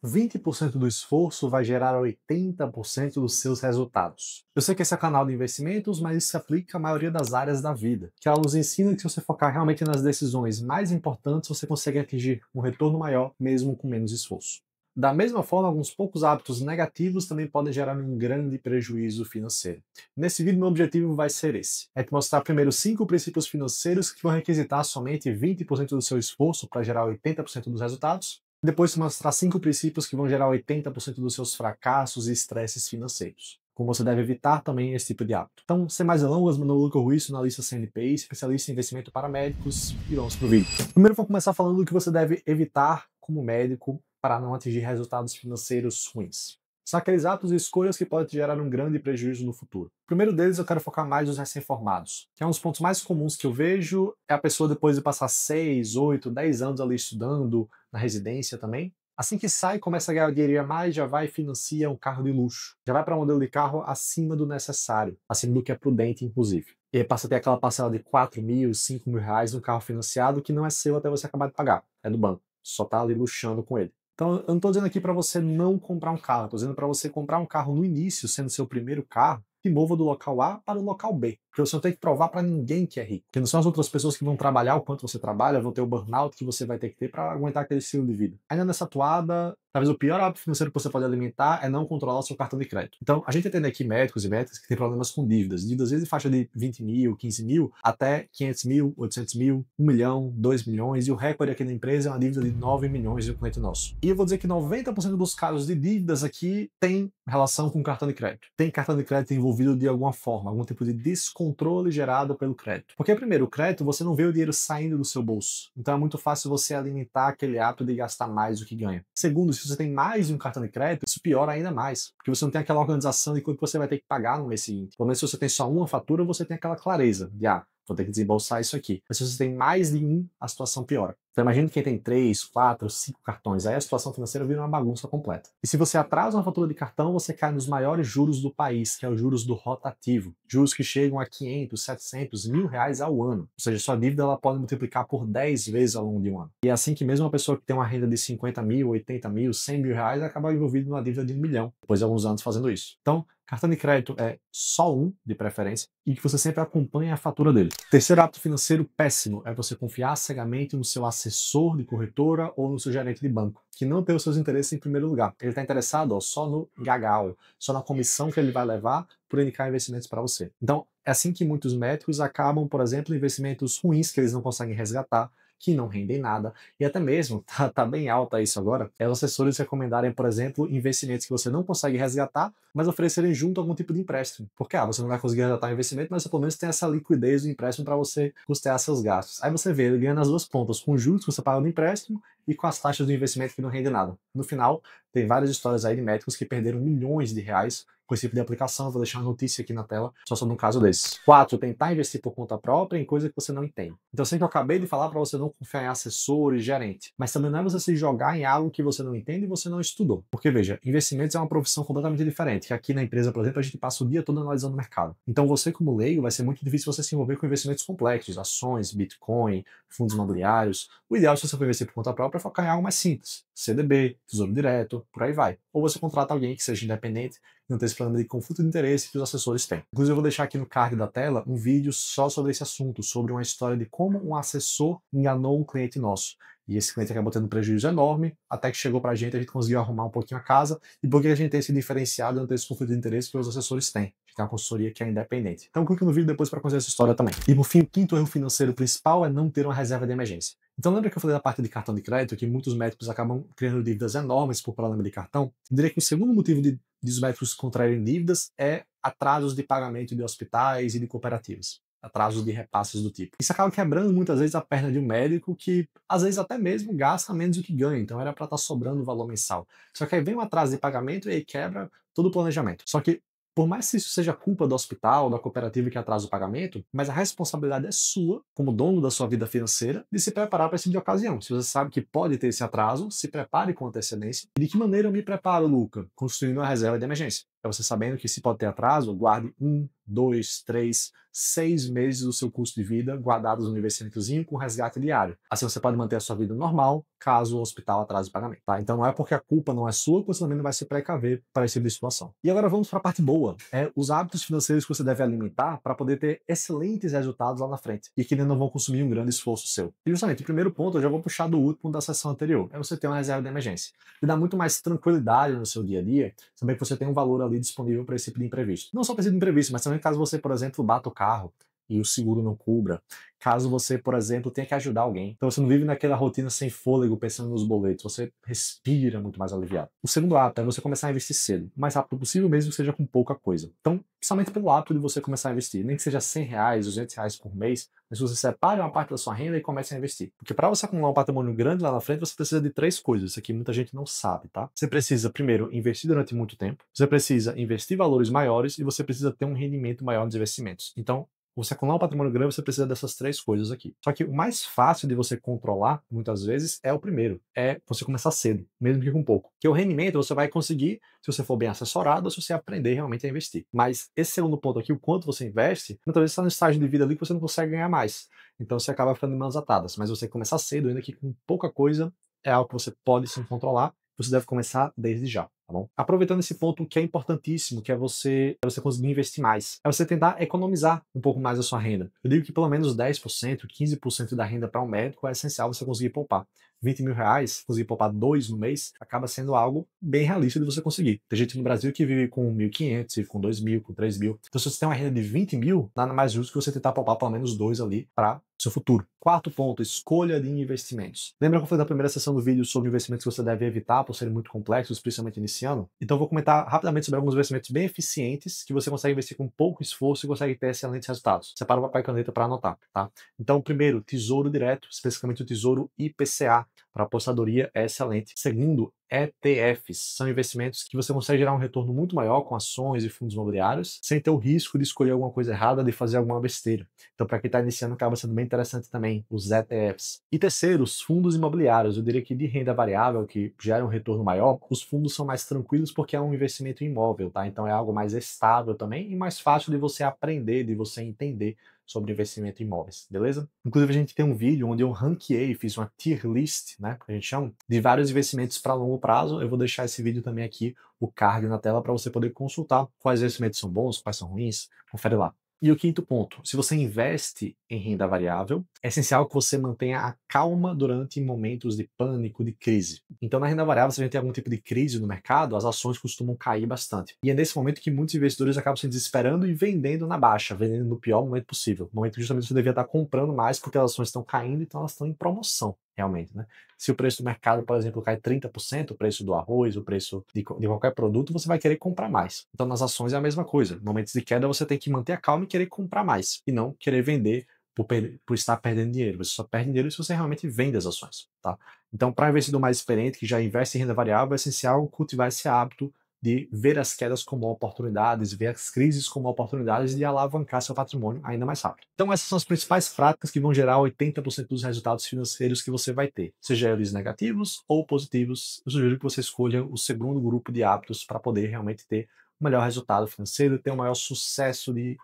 20% do esforço vai gerar 80% dos seus resultados. Eu sei que esse é canal de investimentos, mas isso se aplica à maioria das áreas da vida, que ela nos ensina que se você focar realmente nas decisões mais importantes, você consegue atingir um retorno maior, mesmo com menos esforço. Da mesma forma, alguns poucos hábitos negativos também podem gerar um grande prejuízo financeiro. Nesse vídeo, meu objetivo vai ser esse: é te mostrar primeiro 5 princípios financeiros que vão requisitar somente 20% do seu esforço para gerar 80% dos resultados. Depois te mostrar 5 princípios que vão gerar 80% dos seus fracassos e estresses financeiros. Como você deve evitar também esse tipo de hábito. Então, sem mais delongas, meu nome é Lucas Ruiz, analista CNPI, especialista em investimento para médicos, e vamos pro vídeo. Primeiro, vou começar falando do que você deve evitar como médico para não atingir resultados financeiros ruins. São aqueles atos e escolhas que podem te gerar um grande prejuízo no futuro. O primeiro deles eu quero focar mais nos recém-formados, que é um dos pontos mais comuns que eu vejo, é a pessoa depois de passar 6, 8, 10 anos ali estudando, na residência também, assim que sai, começa a ganhar dinheiro a mais, já vai e financia um carro de luxo. Já vai para um modelo de carro acima do necessário, acima do que é prudente, inclusive. E aí passa a ter aquela parcela de 4 mil, 5 mil reais no carro financiado que não é seu até você acabar de pagar, é do banco. Só tá ali luxando com ele. Então, eu não estou dizendo aqui para você não comprar um carro, estou dizendo para você comprar um carro no início, sendo seu primeiro carro, que mova do local A para o local B. Porque você não tem que provar para ninguém que é rico. Porque não são as outras pessoas que vão trabalhar o quanto você trabalha, vão ter o burnout que você vai ter que ter para aguentar aquele estilo de vida. Ainda nessa toada, talvez o pior hábito financeiro que você pode alimentar é não controlar o seu cartão de crédito. Então, a gente atende aqui médicos e médicas que têm problemas com dívidas. Dívidas, às vezes, de faixa de 20 mil, 15 mil, até 500 mil, 800 mil, 1 milhão, 2 milhões. E o recorde aqui na empresa é uma dívida de 9 milhões de um cliente nosso. E eu vou dizer que 90% dos casos de dívidas aqui tem relação com cartão de crédito. Tem cartão de crédito envolvido de alguma forma, algum tipo de descontrole gerado pelo crédito. Porque, primeiro, o crédito, você não vê o dinheiro saindo do seu bolso. Então é muito fácil você alimentar aquele hábito de gastar mais do que ganha. Segundo, se você tem mais de um cartão de crédito, isso piora ainda mais. Porque você não tem aquela organização de quanto você vai ter que pagar no mês seguinte. Pelo menos se você tem só uma fatura, você tem aquela clareza de, vou ter que desembolsar isso aqui. Mas se você tem mais de um, a situação piora. Então imagina quem tem 3, 4, 5 cartões, aí a situação financeira vira uma bagunça completa. E se você atrasa uma fatura de cartão, você cai nos maiores juros do país, que é os juros do rotativo. Juros que chegam a 500, 700, mil reais ao ano. Ou seja, sua dívida ela pode multiplicar por 10 vezes ao longo de um ano. E é assim que mesmo uma pessoa que tem uma renda de 50 mil, 80 mil, 100 mil reais, acaba envolvida numa dívida de 1 milhão, depois de alguns anos fazendo isso. Então, cartão de crédito é só um, de preferência, e que você sempre acompanhe a fatura dele. Terceiro hábito financeiro péssimo é você confiar cegamente no seu assessor de corretora ou no seu gerente de banco, que não tem os seus interesses em primeiro lugar. Ele está interessado só no gagal, só na comissão que ele vai levar por indicar investimentos para você. Então, é assim que muitos médicos acabam, por exemplo, em investimentos ruins que eles não conseguem resgatar, que não rendem nada, e até mesmo, tá bem alta isso agora, é os assessores recomendarem, por exemplo, investimentos que você não consegue resgatar, mas oferecerem junto algum tipo de empréstimo. Porque, você não vai conseguir resgatar o investimento, mas você pelo menos tem essa liquidez do empréstimo para você custear seus gastos. Aí você vê, ele ganha nas duas pontas, com os juros que você paga no empréstimo e com as taxas do investimento que não rende nada. No final, tem várias histórias aí de médicos que perderam milhões de reais com esse tipo de aplicação. Eu vou deixar uma notícia aqui na tela só sobre um caso desse. 4. Tentar investir por conta própria em coisa que você não entende. Então, eu sei que eu acabei de falar para você não confiar em assessor e gerente, mas também não é você se jogar em algo que você não entende e você não estudou. Porque, veja, investimentos é uma profissão completamente diferente, que aqui na empresa, por exemplo, a gente passa o dia todo analisando o mercado. Então, você como leigo, vai ser muito difícil você se envolver com investimentos complexos, ações, Bitcoin, fundos imobiliários. O ideal, se você for investir por conta própria, é focar em algo mais simples. CDB, Tesouro Direto, por aí vai. Ou você contrata alguém que seja independente, não tem esse problema de conflito de interesse que os assessores têm. Inclusive, eu vou deixar aqui no card da tela um vídeo só sobre esse assunto, sobre uma história de como um assessor enganou um cliente nosso. E esse cliente acabou tendo um prejuízo enorme, até que chegou pra gente conseguiu arrumar um pouquinho a casa, e porque a gente tem esse diferenciado, não tem esse conflito de interesse que os assessores têm. A gente tem uma consultoria que é independente. Então clique no vídeo depois para conhecer essa história também. E por fim, o quinto erro financeiro principal é não ter uma reserva de emergência. Então lembra que eu falei da parte de cartão de crédito, que muitos médicos acabam criando dívidas enormes por problema de cartão? Eu diria que o segundo motivo de os médicos contraírem dívidas é atrasos de pagamento de hospitais e de cooperativas. Atrasos de repasses do tipo. Isso acaba quebrando muitas vezes a perna de um médico que, às vezes, até mesmo gasta menos do que ganha, então era para estar sobrando o valor mensal. Só que aí vem um atraso de pagamento e aí quebra todo o planejamento. Só que, por mais que isso seja culpa do hospital, da cooperativa que atrasa o pagamento, mas a responsabilidade é sua, como dono da sua vida financeira, de se preparar para esse tipo de ocasião. Se você sabe que pode ter esse atraso, se prepare com antecedência. E de que maneira eu me preparo, Luca? Construindo uma reserva de emergência. É você sabendo que se pode ter atraso, guarde 1, 2, 3, 6 meses do seu custo de vida guardados no investimentozinho com resgate diário. Assim você pode manter a sua vida normal caso o hospital atrase o pagamento, tá? Então não é porque a culpa não é sua que você também não vai se precaver para esse tipo de situação. E agora vamos para a parte boa, os hábitos financeiros que você deve alimentar para poder ter excelentes resultados lá na frente e que não vão consumir um grande esforço seu. E justamente o primeiro ponto eu já vou puxar do último da sessão anterior, é você ter uma reserva de emergência. E dá muito mais tranquilidade no seu dia a dia, saber que você tem um valor ali disponível para esse tipo de imprevisto. Não só para esse tipo de imprevisto, mas também caso você, por exemplo, bata o carro e o seguro não cubra. Caso você, por exemplo, tenha que ajudar alguém. Então você não vive naquela rotina sem fôlego pensando nos boletos, você respira muito mais aliviado. O segundo hábito é você começar a investir cedo, o mais rápido possível, mesmo que seja com pouca coisa. Então, somente pelo hábito de você começar a investir, nem que seja R$ 100, R$ 200 por mês, mas você separe uma parte da sua renda e comece a investir. Porque para você acumular um patrimônio grande lá na frente, você precisa de 3 coisas. Isso aqui muita gente não sabe, tá? Você precisa, primeiro, investir durante muito tempo, você precisa investir valores maiores e você precisa ter um rendimento maior nos investimentos. Então, você acumular um patrimônio grande, você precisa dessas 3 coisas aqui. Só que o mais fácil de você controlar, muitas vezes, é o primeiro. É você começar cedo, mesmo que com pouco. Porque o rendimento você vai conseguir se você for bem assessorado ou se você aprender realmente a investir. Mas esse segundo ponto aqui, o quanto você investe, muitas vezes está no estágio de vida ali que você não consegue ganhar mais. Então você acaba ficando de mãos atadas. Mas você começar cedo, ainda que com pouca coisa, é algo que você pode sim controlar. Você deve começar desde já, tá bom? Aproveitando esse ponto que é importantíssimo, que é você conseguir investir mais. É você tentar economizar um pouco mais a sua renda. Eu digo que pelo menos 10%, 15% da renda para um médico é essencial você conseguir poupar. R$ 20.000, conseguir poupar 2 no mês, acaba sendo algo bem realista de você conseguir. Tem gente no Brasil que vive com 1.500, vive com 2.000, com 3.000. Então se você tem uma renda de 20 mil, nada mais justo que você tentar poupar pelo menos 2 ali para seu futuro. Quarto ponto, escolha de investimentos. Lembra que eu falei na primeira sessão do vídeo sobre investimentos que você deve evitar por serem muito complexos, principalmente iniciando? Então eu vou comentar rapidamente sobre alguns investimentos bem eficientes que você consegue investir com pouco esforço e consegue ter excelentes resultados. Separa o papel e caneta para anotar, tá? Então, primeiro, tesouro direto, especificamente o tesouro IPCA, para apostadoria é excelente. Segundo, ETFs, são investimentos que você consegue gerar um retorno muito maior com ações e fundos imobiliários, sem ter o risco de escolher alguma coisa errada, de fazer alguma besteira. Então, para quem está iniciando, acaba sendo bem interessante também os ETFs. E terceiro, os fundos imobiliários. Eu diria que de renda variável, que gera um retorno maior, os fundos são mais tranquilos porque é um investimento imóvel, tá? Então é algo mais estável também e mais fácil de você aprender, de você entender sobre investimento em imóveis, beleza? Inclusive a gente tem um vídeo onde eu ranqueei, fiz uma tier list, né, que a gente chama, de vários investimentos para longo prazo. Eu vou deixar esse vídeo também aqui, o card na tela, para você poder consultar quais investimentos são bons, quais são ruins, confere lá. E o quinto ponto, se você investe em renda variável, é essencial que você mantenha a calma durante momentos de pânico, de crise. Então, na renda variável, se a gente tem algum tipo de crise no mercado, as ações costumam cair bastante. E é nesse momento que muitos investidores acabam se desesperando e vendendo na baixa, vendendo no pior momento possível. No momento que justamente você devia estar comprando mais porque as ações estão caindo, então elas estão em promoção. Realmente, né? Se o preço do mercado, por exemplo, cai 30%, o preço do arroz, o preço de qualquer produto, você vai querer comprar mais. Então, nas ações é a mesma coisa. Em momentos de queda, você tem que manter a calma e querer comprar mais, e não querer vender por estar perdendo dinheiro. Você só perde dinheiro se você realmente vende as ações, tá? Então, para investidor mais experiente, que já investe em renda variável, é essencial cultivar esse hábito de ver as quedas como oportunidades, ver as crises como oportunidades de alavancar seu patrimônio ainda mais rápido. Então essas são as principais práticas que vão gerar 80% dos resultados financeiros que você vai ter, seja eles negativos ou positivos. Eu sugiro que você escolha o segundo grupo de hábitos para poder realmente ter o melhor resultado financeiro, ter um maior sucesso de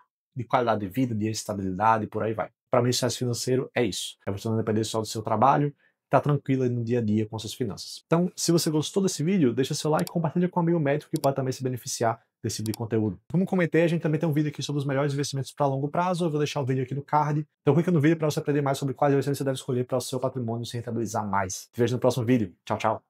qualidade de vida, de estabilidade e por aí vai. Para mim, o sucesso financeiro é isso. É você não depender só do seu trabalho, tá tranquilo aí no dia a dia com suas finanças. Então, se você gostou desse vídeo, deixa seu like e compartilha com um amigo médico que pode também se beneficiar desse tipo de conteúdo. Como comentei, a gente também tem um vídeo aqui sobre os melhores investimentos para longo prazo. Eu vou deixar o vídeo aqui no card. Então clica no vídeo para você aprender mais sobre quais investimentos você deve escolher para o seu patrimônio se rentabilizar mais. Te vejo no próximo vídeo. Tchau, tchau.